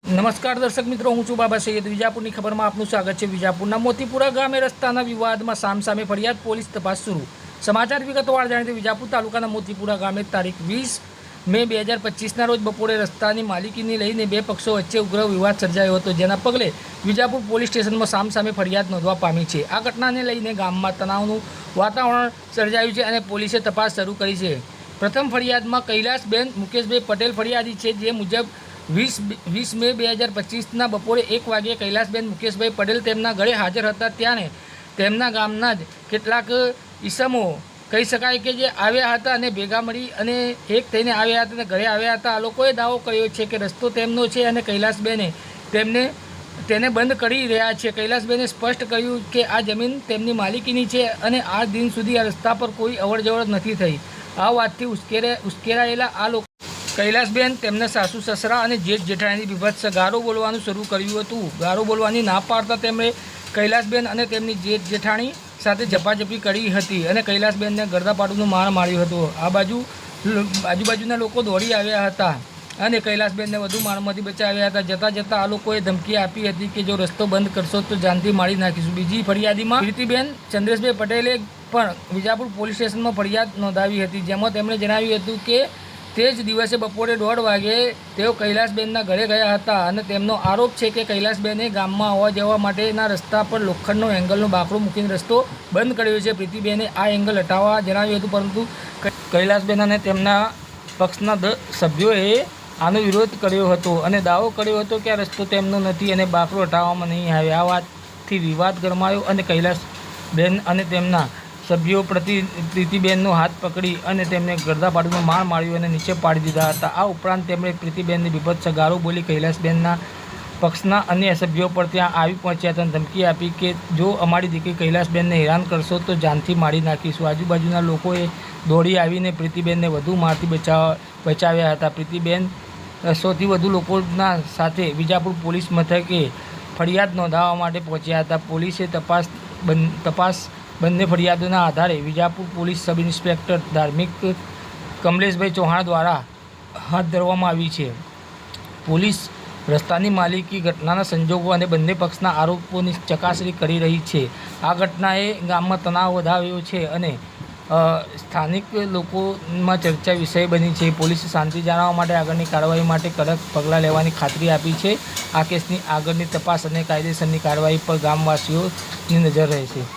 નમસ્કાર દર્શક મિત્રો, હું છું બાબા સૈયદ. વિજાપુરની ખબરમાં આપનું સ્વાગત છે. વિજાપુરના મોતીપુરા ગામે રસ્તાના વિવાદમાં સામસામે ફરિયાદ, પોલીસ તપાસ શરૂ. સમાચાર વિગતવાર જાણીએ તો વિજાપુર તાલુકાના મોતીપુરા ગામે તારીખ 20 મે 2025ના રોજ બપોરે રસ્તાની માલિકીને લઈને બે પક્ષો વચ્ચે ઉગ્ર વિવાદ સર્જાયો હતો, જેના પગલે વિજાપુર પોલીસ સ્ટેશનમાં સામસામે ફરિયાદ નોંધવા પામી છે. આ ઘટનાને લઈને ગામમાં તણાવનું વાતાવરણ સર્જાયું છે અને પોલીસે તપાસ શરૂ કરી છે. પ્રથમ ફરિયાદમાં કૈલાસબેન મુકેશભાઈ પટેલ ફરિયાદી છે, જે મુજબ 20 મે 2025ના બપોરે 1 વાગ્યે કૈલાસબેન મુકેશભાઈ પટેલ તેમના ઘરે હાજર હતા. ત્યાંને તેમના ગામના જ કેટલાક ઈસમો કહી શકાય કે જે આવ્યા હતા અને ભેગા મળી અને એક થઈને આવ્યા હતા અને ઘરે આવ્યા હતા. આ લોકોએ દાવો કર્યો છે કે રસ્તો તેમનો છે અને કૈલાસબેને તેને બંધ કરી રહ્યા છે. કૈલાસબેને સ્પષ્ટ કર્યું કે આ જમીન તેમની માલિકીની છે અને આ દિન સુધી આ રસ્તા પર કોઈ અવરજવર નથી થઈ. આ વાતથી ઉશ્કેરાયેલા આ લોકો કૈલાસબેન તેમના સાસુ સસરા અને જેઠ જેઠાણીની બીભત્સ ગારો બોલવાનું શરૂ કર્યું હતું. ગારો બોલવાની ના પાડતા તેમણે કૈલાસબેન અને તેમની જેઠ જેઠાણી સાથે ઝપાઝપી કરી હતી અને કૈલાસબેનને ગરદાપાટુનું માર માર્યું હતું. આ આજુબાજુના લોકો દોડી આવ્યા હતા અને કૈલાસબેનને વધુ મારમાંથી બચાવ્યા હતા. જતાં જતાં આ લોકોએ ધમકી આપી હતી કે જો રસ્તો બંધ કરશો તો જાનથી મારી નાખીશું. બીજી ફરિયાદીમાં પ્રીતિબેન ચંદ્રેશભાઈ પટેલે પણ વિજાપુર પોલીસ સ્ટેશનમાં ફરિયાદ નોંધાવી હતી, જેમાં તેમણે જણાવ્યું હતું કે તે જ દિવસે બપોરે 1:30 વાગ્યે તેઓ કૈલાસબેનના ઘરે ગયા હતા અને તેમનો આરોપ છે કે કૈલાસબેને ગામમાં આવવા જવા માટેના રસ્તા પર લોખંડનો એંગલનો બાકડો મૂકીને રસ્તો બંધ કર્યો છે. પ્રીતિબેને આ એંગલ હટાવવા જણાવ્યું હતું, પરંતુ કૈલાસબેન અને તેમના પક્ષના સભ્યોએ આનો વિરોધ કર્યો હતો અને દાવો કર્યો હતો કે આ રસ્તો તેમનો નથી અને બાકડો હટાવવામાં નહીં આવે. આ વાતથી વિવાદ ગરમાયો અને કૈલાસબેન અને તેમના સભ્યો પ્રીતિબેનનો હાથ પકડી અને તેમને ગરદાપાટુનો માર માર્યો અને નીચે પાડી દીધા હતા. આ ઉપરાંત તેમણે પ્રીતિબેનની બીભત્સ ગારો બોલી કૈલાસબેનના પક્ષના અન્ય સભ્યો પર ત્યાં આવી પહોંચ્યા હતા અને ધમકી આપી કે જો અમારી દીકરી કૈલાસબેનને હેરાન કરશો તો જાનથી મારી નાખીશું. આજુબાજુના લોકોએ દોડી આવીને પ્રીતિબેનને વધુ મારથી બચાવ્યા હતા. પ્રીતિબેન 100થી વધુ લોકોના સાથે વિજાપુર પોલીસ મથકે ફરિયાદ નોંધાવવા માટે પહોંચ્યા હતા. પોલીસે તપાસ બંને ફરિયાદોના આધારે વિજાપુર પોલીસ સબ ઇન્સ્પેક્ટર ધાર્મિક કમલેશભાઈ ચૌહાણ દ્વારા હાથ ધરવામાં આવી છે. પોલીસ રસ્તાની માલિકી, ઘટનાના સંજોગો અને બંને પક્ષના આરોપોની ચકાસણી કરી રહી છે. આ ઘટનાએ ગામમાં તણાવ વધાર્યો છે અને સ્થાનિક લોકોમાં ચર્ચા વિષય બની છે. પોલીસે શાંતિ જાળવવા માટે આગળની કાર્યવાહી માટે કડક પગલાં લેવાની ખાતરી આપી છે. આ કેસની આગળની તપાસ અને કાયદેસરની કાર્યવાહી પર ગામવાસીઓની નજર રહેશે.